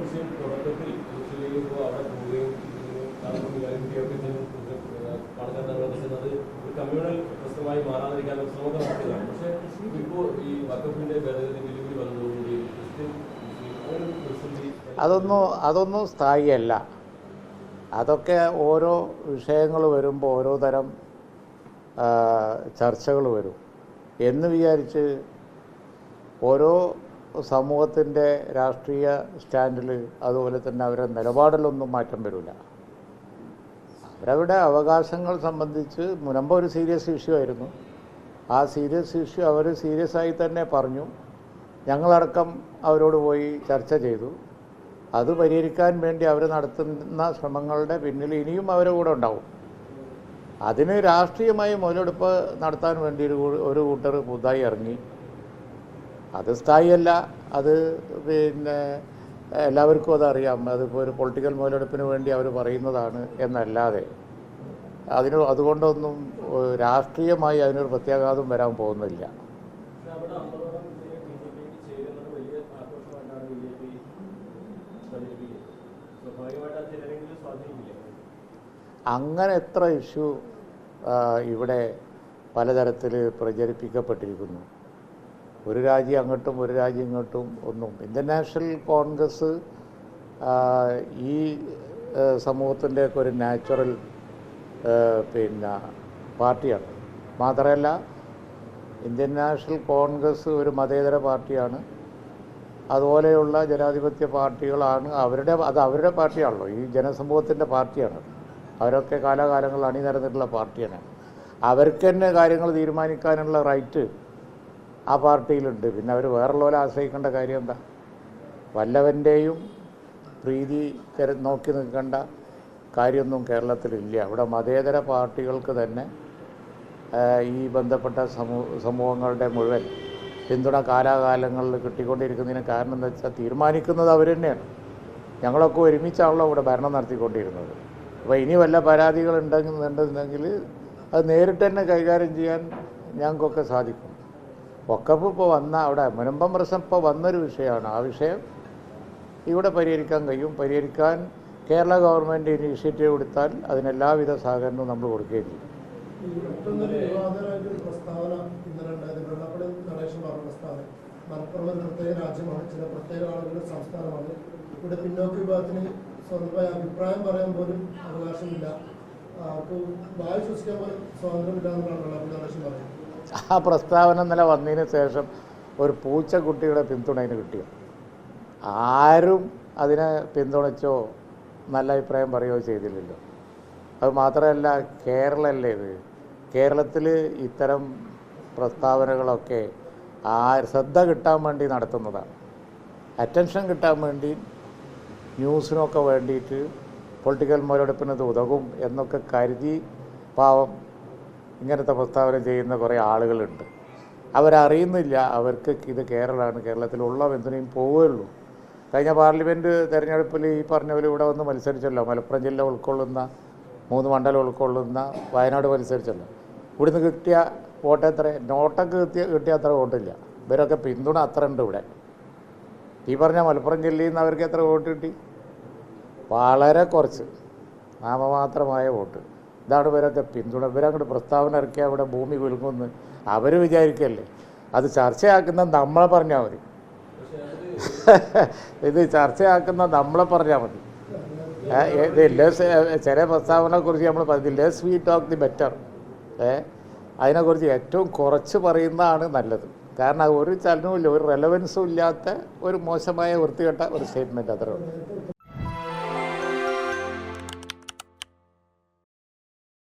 വിഷയം തുടക്കത്തിൽ അവിടെ പോവുകയും പറഞ്ഞത് ഒരു കമ്മ്യൂണൽ പ്രശ്നമായി മാറാതിരിക്കാൻ ശ്രമം നടത്തുകയാണ്. പക്ഷേ ഇപ്പോൾ ഈ വഖഫിന്റെ ഭേദഗതി ബില്ലുകൾ വന്നതുകൊണ്ട് അതൊന്നും സ്ഥായിയല്ല. അതൊക്കെ ഓരോ വിഷയങ്ങൾ വരുമ്പോൾ ഓരോ തരം ചർച്ചകൾ വരും എന്ന് വിചാരിച്ച് ഓരോ സമൂഹത്തിൻ്റെ രാഷ്ട്രീയ സ്റ്റാൻഡിൽ അതുപോലെ തന്നെ അവരുടെ നിലപാടിലൊന്നും മാറ്റം വരില്ല. അവരവരുടെ അവകാശങ്ങൾ സംബന്ധിച്ച് മുൻപ് ഒരു സീരിയസ് ഇഷ്യൂ ആയിരുന്നു. ആ സീരിയസ് ഇഷ്യൂ അവർ സീരിയസ് ആയി തന്നെ പറഞ്ഞു. ഞങ്ങളടക്കം അവരോട് പോയി ചർച്ച ചെയ്തു. അത് പരിഹരിക്കാൻ വേണ്ടി അവർ നടത്തുന്ന ശ്രമങ്ങളുടെ പിന്നിൽ ഇനിയും അവരുടെ കൂടെ ഉണ്ടാവും. അതിന് രാഷ്ട്രീയമായി മുതലെടുപ്പ് നടത്താൻ വേണ്ടി ഒരു കൂട്ടർ പുതുതായി ഇറങ്ങി. അത് സ്ഥായിയല്ല. അത് പിന്നെ എല്ലാവർക്കും അതറിയാം. അതിപ്പോൾ ഒരു പൊളിറ്റിക്കൽ മുതലെടുപ്പിന് വേണ്ടി അവർ പറയുന്നതാണ് എന്നല്ലാതെ അതുകൊണ്ടൊന്നും രാഷ്ട്രീയമായി അതിനൊരു പ്രത്യാഘാതം വരാൻ പോകുന്നില്ല. അങ്ങനെ എത്ര ഇഷ്യൂ ഇവിടെ പലതരത്തിൽ പ്രചരിപ്പിക്കപ്പെട്ടിരിക്കുന്നു. ഒരു രാജ്യം അങ്ങോട്ടും ഒരു രാജ്യം ഇങ്ങോട്ടും ഒന്നും. ഇന്ത്യൻ നാഷണൽ കോൺഗ്രസ് ഈ സമൂഹത്തിൻ്റെയൊക്കെ ഒരു നാച്ചുറൽ പാർട്ടിയാണ്. മാത്രമല്ല ഇന്ത്യൻ നാഷണൽ കോൺഗ്രസ് ഒരു മതേതര പാർട്ടിയാണ്. അതുപോലെയുള്ള ജനാധിപത്യ പാർട്ടികളാണ് അവരുടെ പാർട്ടിയാണല്ലോ. ഈ ജനസമൂഹത്തിൻ്റെ പാർട്ടിയാണ്. അവരൊക്കെ കാലാകാലങ്ങളിൽ അണിനിരന്നിട്ടുള്ള പാർട്ടിയാണ്. അവർക്ക് തന്നെ കാര്യങ്ങൾ തീരുമാനിക്കാനുള്ള റൈറ്റ് ആ പാർട്ടിയിലുണ്ട്. പിന്നെ അവർ വേറുള്ളവരെ ആശ്രയിക്കേണ്ട കാര്യം എന്താ? വല്ലവൻ്റെയും പ്രീതി നോക്കി നിൽക്കേണ്ട കാര്യമൊന്നും കേരളത്തിലില്ല. അവിടെ മതേതര പാർട്ടികൾക്ക് തന്നെ ഈ ബന്ധപ്പെട്ട സമൂഹങ്ങളുടെ മുഴുവൻ പിന്തുണ കാലാകാലങ്ങളിൽ കിട്ടിക്കൊണ്ടിരിക്കുന്നതിന് കാരണം എന്താ വെച്ചാൽ തീരുമാനിക്കുന്നത് അവർ തന്നെയാണ്. ഞങ്ങളൊക്കെ ഒരുമിച്ചാണല്ലോ ഇവിടെ ഭരണം നടത്തിക്കൊണ്ടിരുന്നത്. അപ്പോൾ ഇനി വല്ല പരാതികൾ ഉണ്ടെന്നുണ്ടെങ്കിൽ അത് നേരിട്ട് തന്നെ കൈകാര്യം ചെയ്യാൻ ഞങ്ങൾക്കൊക്കെ സാധിക്കും. വഖഫ് ഇപ്പോൾ വന്ന അവിടെ മുനമ്പം പ്രശ്നം ഇപ്പോൾ വന്നൊരു വിഷയമാണ്. ആ വിഷയം ഇവിടെ പരിഹരിക്കാൻ കഴിയും. പരിഹരിക്കാൻ കേരള ഗവൺമെൻറ് ഇനീഷ്യേറ്റീവ് എടുത്താൽ അതിനെല്ലാവിധ സഹകരണവും നമ്മൾ കൊടുക്കുകയും ചെയ്യും. മലപ്പുറം ഒരു പ്രത്യേക രാജ്യമാണ്, ചില പ്രത്യേക ആളുകളുടെ സംസ്ഥാനമാണ്. ഇവിടെ പിന്നോക്ക വിഭാഗത്തിന് സ്വന്തമായ അഭിപ്രായം പറയാൻ പോലും അവകാശമില്ല, അവർക്ക് വായു ശ്വസിക്കാൻ പോലും സ്വാതന്ത്ര്യമില്ല എന്നാണ് വെള്ളാപ്പള്ളി നടേശൻ പറയുന്നത്. ആ പ്രസ്താവന ഇന്നലെ വന്നതിന് ശേഷം ഒരു പൂച്ചക്കുട്ടിയുടെ പിന്തുണ അതിന് കിട്ടിയോ? ആരും അതിനെ പിന്തുണച്ചോ നല്ല അഭിപ്രായം പറയുകയോ ചെയ്തില്ലല്ലോ. അത് മാത്രമല്ല, കേരളമല്ലേ ഇത്. കേരളത്തിൽ ഇത്തരം പ്രസ്താവനകളൊക്കെ ശ്രദ്ധ കിട്ടാൻ വേണ്ടി നടത്തുന്നതാണ്. അറ്റൻഷൻ കിട്ടാൻ വേണ്ടി, ന്യൂസിനൊക്കെ വേണ്ടിയിട്ട്, പൊളിറ്റിക്കൽ മുതലെടുപ്പിന് ഇത് ഉതകും എന്നൊക്കെ കരുതി പാവം ഇങ്ങനത്തെ പ്രസ്താവന ചെയ്യുന്ന കുറേ ആളുകളുണ്ട്. അവരറിയുന്നില്ല അവർക്ക് ഇത് കേരളമാണ്, കേരളത്തിലുള്ള എന്തിനേയും പോവുകയുള്ളൂ. കഴിഞ്ഞ പാർലമെൻറ്റ് തെരഞ്ഞെടുപ്പിൽ ഈ പറഞ്ഞ പോലെ ഇവിടെ വന്ന് മത്സരിച്ചല്ലോ. മലപ്പുറം ജില്ല ഉൾക്കൊള്ളുന്ന 3 മണ്ഡലം ഉൾക്കൊള്ളുന്ന വയനാട് മത്സരിച്ചല്ലോ. ഇവിടുന്ന് കിട്ടിയ വോട്ട് എത്ര? നോട്ടൊക്കെ കിട്ടിയ അത്ര വോട്ടില്ല. ഇവരൊക്കെ പിന്തുണ അത്ര ഉണ്ട് ഇവിടെ. ഈ പറഞ്ഞ മലപ്പുറം ജില്ലയിൽ നിന്ന് അവർക്ക് എത്ര വോട്ട് കിട്ടി? വളരെ കുറച്ച്, നാമമാത്രമായ വോട്ട്. ഇതാണ് ഇവരൊക്കെ പിന്തുണ. ഇവരങ്ങോട്ട് പ്രസ്താവന ഇറക്കിയാൽ ഇവിടെ ഭൂമി കുലുങ്ങുമെന്ന് അവർ വിചാരിക്കല്ലേ. അത് ചർച്ചയാക്കുന്ന നമ്മളെ പറഞ്ഞാൽ മതി. ഇത് ചർച്ചയാക്കുന്ന നമ്മളെ പറഞ്ഞാൽ മതി. ചില പ്രസ്താവനയെക്കുറിച്ച് നമ്മൾ പറഞ്ഞു, less we talk the better. അതിനെക്കുറിച്ച് ഏറ്റവും കുറച്ച് പറയുന്നതാണ് നല്ലത്. കാരണം അത് ഒരു ചലനവും ഇല്ല, ഒരു റെലവൻസും ഇല്ലാത്ത ഒരു മോശമായ വൃത്തികെട്ട ഒരു സ്റ്റേറ്റ്മെൻറ്റ് അത്രേ ഉള്ളൂ.